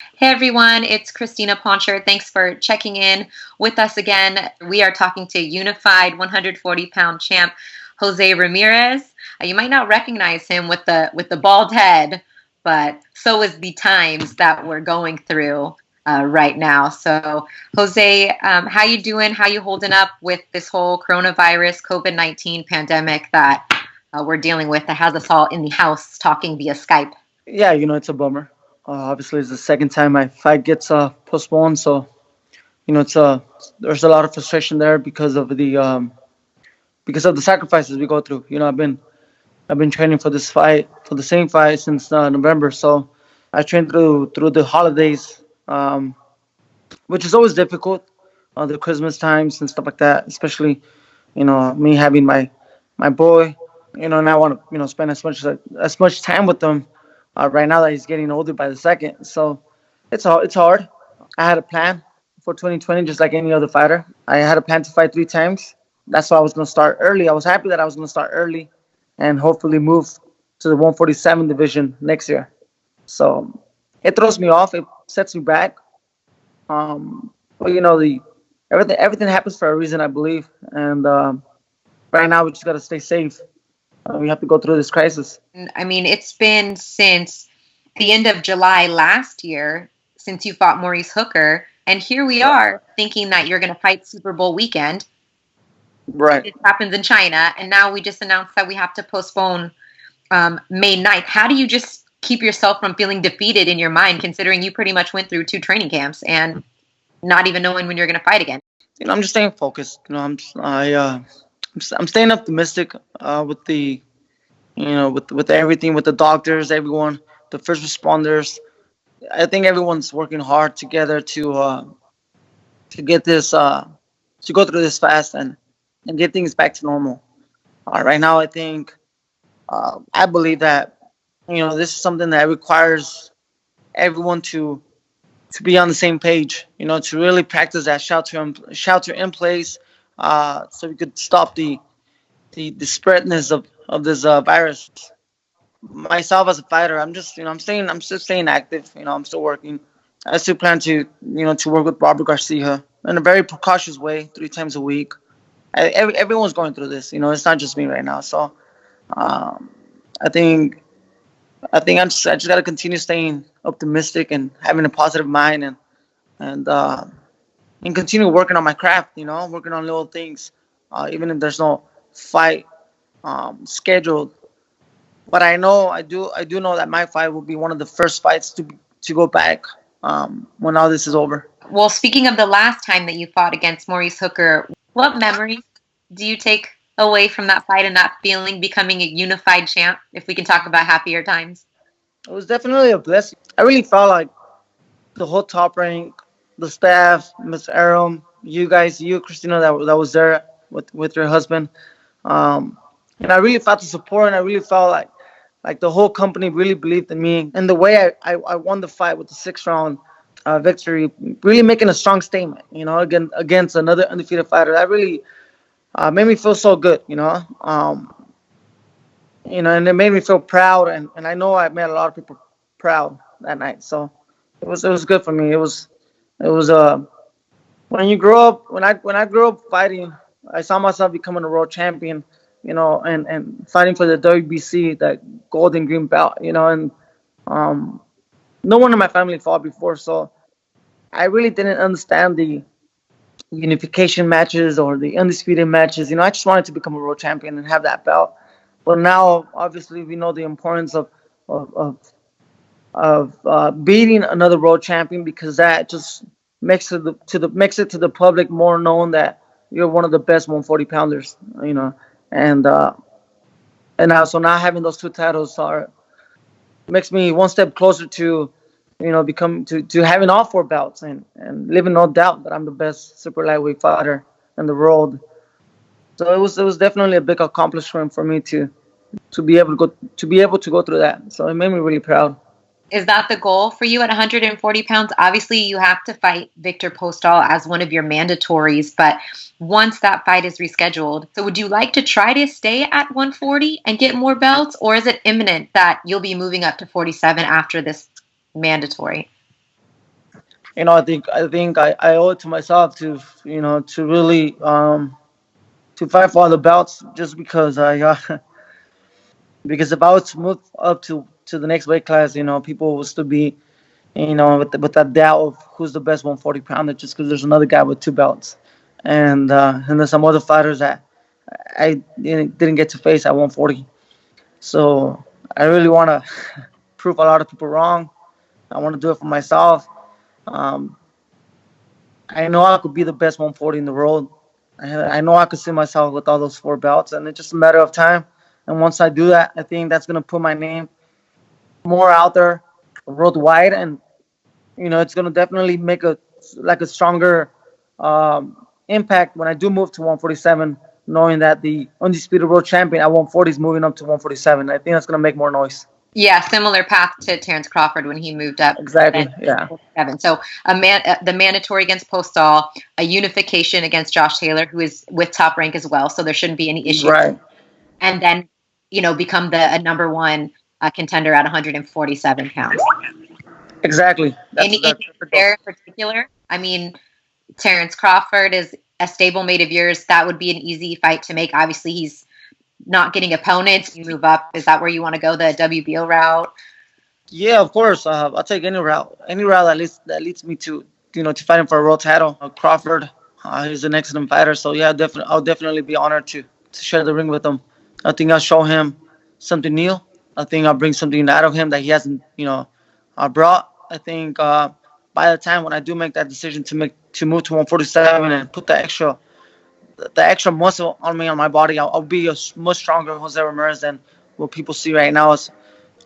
Hey everyone, it's Crystina Poncher. Thanks for checking in with us again. We are talking to unified 140-pound champ Jose Ramirez. You might not recognize him with the bald head, but so is the times that we're going through right now. So, Jose, how you doing? How you holding up with this whole coronavirus COVID-19 pandemic that we're dealing with that has us all in the house talking via Skype? Yeah, it's a bummer. Obviously, it's the second time my fight gets postponed, so it's there's a lot of frustration there because of the sacrifices we go through. I've been training for this fight, for the same fight since November, so I trained through the holidays, which is always difficult, the Christmas times and stuff like that. Especially me having my boy, and I want to spend as much time with him right now that he's getting older by the second. So it's hard. I had a plan for 2020, just like any other fighter. I had a plan to fight 3 times. That's why I was going to start early. I was happy that I was going to start early and hopefully move to the 147 division next year. So it throws me off. It sets me back. But the everything happens for a reason, I believe. And right now we just got to stay safe. We have to go through this crisis. I mean, it's been since the end of July last year since you fought Maurice Hooker. And here we are thinking that you're going to fight Super Bowl weekend. Right. It happens in China. And now we just announced that we have to postpone May 9th. How do you just keep yourself from feeling defeated in your mind, considering you pretty much went through 2 training camps and not even knowing when you're going to fight again? I'm just staying focused. I'm staying optimistic with the with everything, with the doctors, everyone, the first responders. I think everyone's working hard together to get this to go through this fast and get things back to normal. Right now, I think I believe that this is something that requires everyone to be on the same page. To really practice that shelter in place, so we could stop the spreadness of this virus. Myself as a fighter, I'm still staying active. I'm still working. I still plan to work with Robert Garcia in a very precautious way, 3 times a week. Everyone's going through this. It's not just me right now. So um, I think I just got to continue staying optimistic and having a positive mind and uh, and continue working on my craft. Working on little things, even if there's no fight scheduled. But I do know that my fight will be one of the first fights to go back when all this is over. Well, speaking of the last time that you fought against Maurice Hooker, what memories do you take away from that fight and that feeling becoming a unified champ, if we can talk about happier times? It was definitely a blessing. I really felt like the whole top rank, the staff, Miss Aram, you guys, you Christina, that was there with your husband, and I really felt the support, and I really felt like the whole company really believed in me, and the way I won the fight with the 6 round victory, really making a strong statement, against another undefeated fighter. That really made me feel so good, and it made me feel proud, and I know I made a lot of people proud that night. So it was good for me. It was when you grow up, when I grew up fighting, I saw myself becoming a world champion, and fighting for the WBC, that gold and green belt, and um, no one in my family fought before, so I really didn't understand the unification matches or the undisputed matches. I just wanted to become a world champion and have that belt. But now, obviously, we know the importance of of, of beating another world champion, because that just makes it to the public more known that you're one of the best 140 pounders. And so now having those 2 titles makes me one step closer to become to having all 4 belts, and living no doubt that I'm the best super lightweight fighter in the world. So it was definitely a big accomplishment for me to be able to go through that. So it made me really proud. Is that the goal for you at 140 pounds? Obviously, you have to fight Victor Postol as one of your mandatories, but once that fight is rescheduled, so would you like to try to stay at 140 and get more belts, or is it imminent that you'll be moving up to 47 after this mandatory? I owe it to myself to to really to fight for all the belts just because I because if I was to move up to the next weight class, people will still be with that doubt of who's the best 140 pounder just because there's another guy with two belts, and there's some other fighters that I didn't get to face at 140. So I really want to prove a lot of people wrong. I want to do it for myself. Um, I know I could be the best 140 in the world. I know I could see myself with all those four belts, and it's just a matter of time. And once I do that, I think that's gonna put my name more out there worldwide, and it's gonna definitely make a stronger impact when I do move to 147, knowing that the undisputed world champion at 140 is moving up to 147. I think that's gonna make more noise. Yeah, similar path to Terence Crawford when he moved up. Exactly. Yeah. 7. So the mandatory against Postol, a unification against Josh Taylor, who is with Top Rank as well. So there shouldn't be any issues. Right. And then, become the number one contender at 147 pounds. Exactly. Anything there in particular? I mean, Terence Crawford is a stablemate of yours. That would be an easy fight to make. Obviously, he's not getting opponents. You move up. Is that where you want to go, the WBO route? Yeah, of course. I'll take any route that leads me to to fighting for a world title. Crawford, he's an excellent fighter. So yeah, I'll definitely be honored to share the ring with him. I think I'll show him something new. I think I'll bring something out of him that he hasn't brought. I think by the time when I do make that decision to move to 147 and put the extra muscle on my body, I'll be a much stronger Jose Ramirez than what people see right now.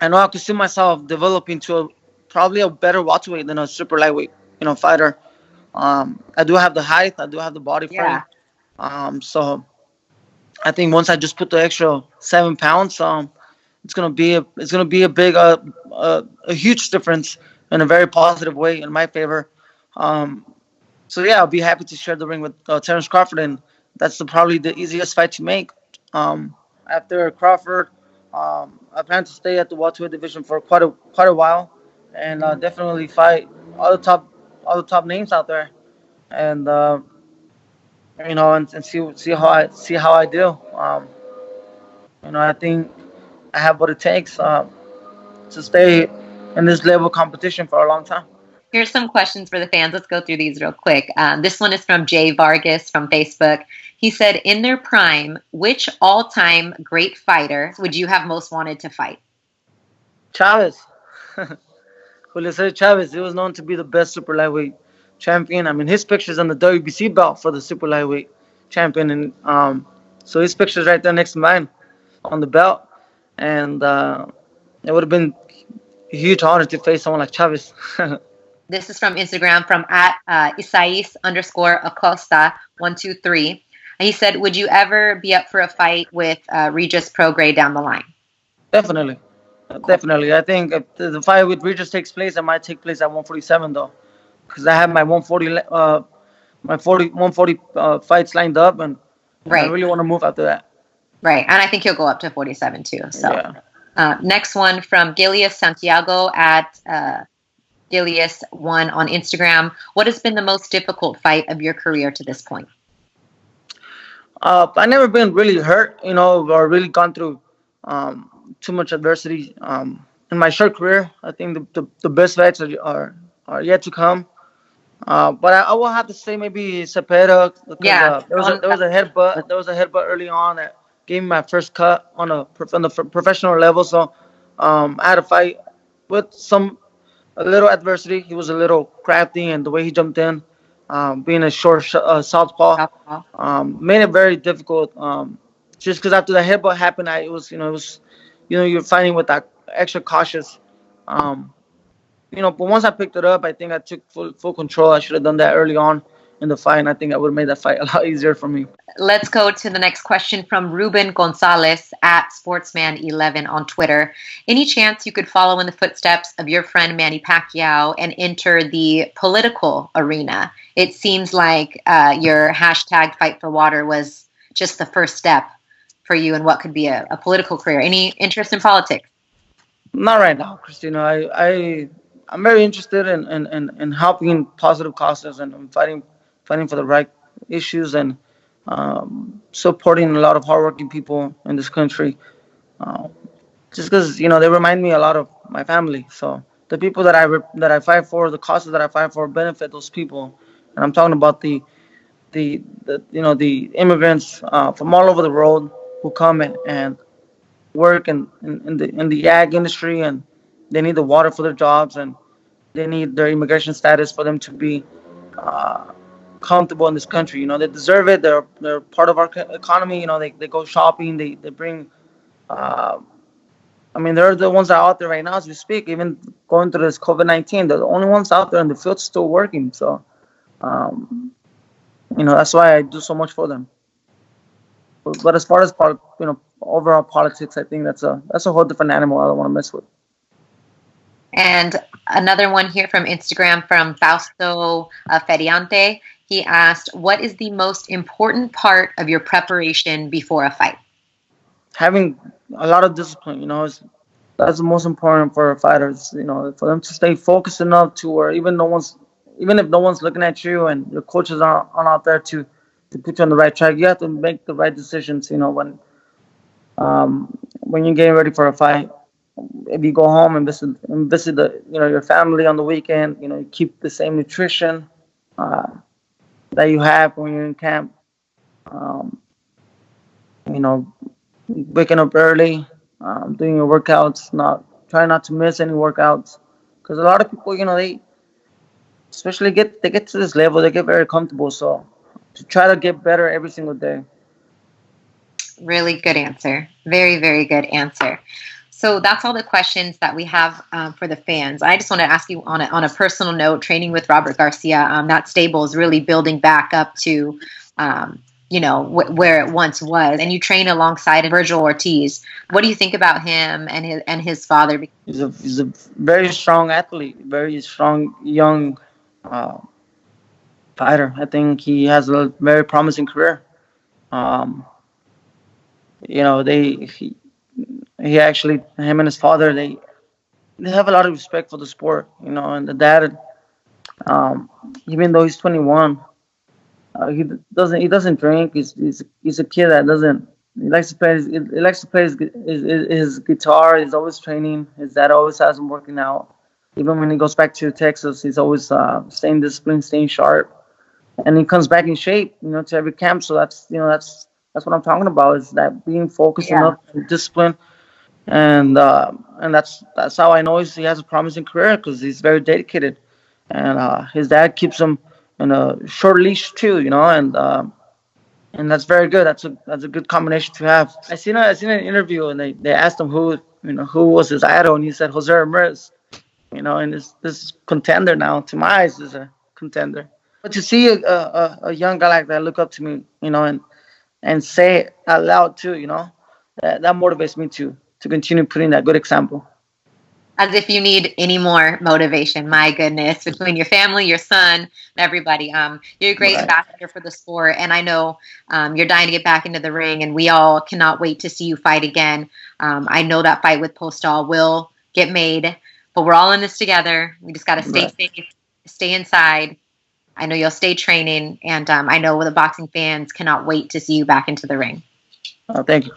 I know I could see myself developing to probably a better welterweight than a super lightweight, fighter. I do have the height, I do have the body frame. So I think once I just put the extra 7 pounds, it's gonna be a big, a huge difference in a very positive way in my favor. So yeah, I'll be happy to share the ring with Terence Crawford, and that's probably the easiest fight to make. After Crawford, I plan to stay at the welterweight division for quite a while, and definitely fight all the top names out there, and and see how I do. I think I have what it takes to stay in this level of competition for a long time. Here's some questions for the fans. Let's go through these real quick. This one is from Jay Vargas from Facebook. He said, in their prime, which all-time great fighter would you have most wanted to fight? Chavez. Julio Cesar Chavez. He was known to be the best super lightweight champion. I mean, his picture's on the WBC belt for the super lightweight champion, and so his picture's right there next to mine on the belt, and it would have been a huge honor to face someone like Chavez. This is from Instagram from at Isais_Acosta 123. He said, would you ever be up for a fight with Regis Prograis down the line? Definitely. Definitely. I think if the fight with Regis takes place, it might take place at 147 though, because I have my 140 fights lined up, and I really want to move after that. Right, and I think he'll go up to 47 too. So, next one from Gilius Santiago at Gilius1 on Instagram. What has been the most difficult fight of your career to this point? I've never been really hurt, or really gone through too much adversity in my short career. I think the best fights are yet to come. But I will have to say maybe Cepeda, because there was a headbutt. There was a headbutt early on that gave me my first cut on the professional level. So I had a fight with a little adversity. He was a little crafty, and the way he jumped in, being a short southpaw, made it very difficult. Just because after the headbutt happened, you're fighting with that extra cautious. But once I picked it up, I think I took full control. I should have done that early on in the fight, and I think I would have made that fight a lot easier for me. Let's go to the next question from Ruben Gonzalez at Sportsman11 on Twitter. Any chance you could follow in the footsteps of your friend Manny Pacquiao and enter the political arena? It seems like your hashtag Fight for Water was just the first step for you in what could be a political career. Any interest in politics? Not right now, Christina. I'm very interested in helping positive causes and fighting for the right issues and supporting a lot of hardworking people in this country. Uh, just because they remind me a lot of my family. So the people that I fight for, the causes that I fight for, benefit those people. And I'm talking about the immigrants from all over the world who come and work in the ag industry, and they need the water for their jobs, and they need their immigration status for them to be uh, comfortable in this country. They deserve it. They're part of our economy. They go shopping. They bring. Uh, I mean, they're the ones that are out there right now as we speak. Even going through this COVID-19, they're the only ones out there in the field still working. So, um, that's why I do so much for them. But as far as overall politics, I think that's a whole different animal. I don't want to mess with. And another one here from Instagram from Fausto Feriante. He asked, what is the most important part of your preparation before a fight? Having a lot of discipline, that's the most important for fighters. For them to stay focused enough to where even if no one's looking at you and your coaches aren't out there to put you on the right track, you have to make the right decisions. When you're getting ready for a fight, if you go home and visit your family on the weekend, you keep the same nutrition uh, that you have when you're in camp. Um, you know, waking up early, doing your workouts, not try not to miss any workouts, because a lot of people, they especially get to this level, they get very comfortable. So to try to get better every single day. Really good answer. Very, very good answer. So that's all the questions that we have for the fans. I just want to ask you on a personal note, training with Robert Garcia, that stable is really building back up to, where it once was. And you train alongside Virgil Ortiz. What do you think about him and his father? He's a very strong athlete, very strong young uh, fighter. I think he has a very promising career. Um, he actually, him and his father, they have a lot of respect for the sport, and the dad, um, even though he's 21, he doesn't drink. He's a kid that doesn't. He likes to play his guitar. He's always training. His dad always has him working out. Even when he goes back to Texas, he's always staying disciplined, staying sharp, and he comes back in shape. To every camp. So that's what I'm talking about. Is that being focused Yeah. enough, discipline, and that's how I know he has a promising career because he's very dedicated, and his dad keeps him in a short leash too, and that's very good. That's a good combination to have. I seen an interview and they asked him who was his idol, and he said Jose Ramirez, and this contender now to my eyes is a contender. But to see a young guy like that look up to me, and say it out loud too, that motivates me to continue putting that good example. As if you need any more motivation. My goodness, between your family, your son, and everybody. You're a great Right. ambassador for the sport, and I know you're dying to get back into the ring, and we all cannot wait to see you fight again. I know that fight with Postol will get made, but we're all in this together. We just got to stay Right. safe, stay inside. I know you'll stay training, and I know the boxing fans cannot wait to see you back into the ring. Thank you,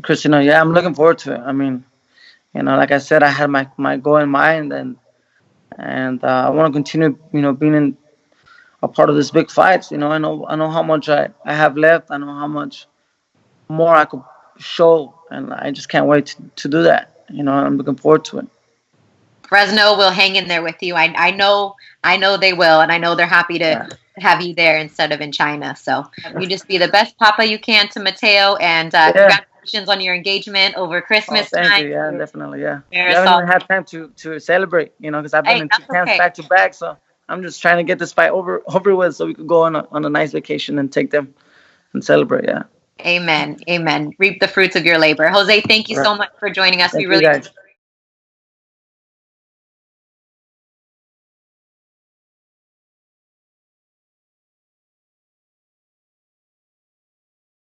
Christina. Yeah, I'm looking forward to it. I mean, like I said, I had my goal in mind, and I want to continue, being a part of this big fights. I know how much I have left. I know how much more I could show, and I just can't wait to do that. I'm looking forward to it. Fresno will hang in there with you. I know they will, and I know they're happy to Yeah. have you there instead of in China. So you just be the best papa you can to Mateo, and Yeah. congratulations on your engagement over Oh, Christmas thank time. you. Yeah, definitely. Yeah. We Marisol. haven't even had time to celebrate, because I've been Hey, in two that's camps okay. back to back. So I'm just trying to get this fight over with so we could go on a nice vacation and take them and celebrate. Yeah. Amen. Amen. Reap the fruits of your labor. Jose, thank you Right. so much for joining us. We Thank you really guys.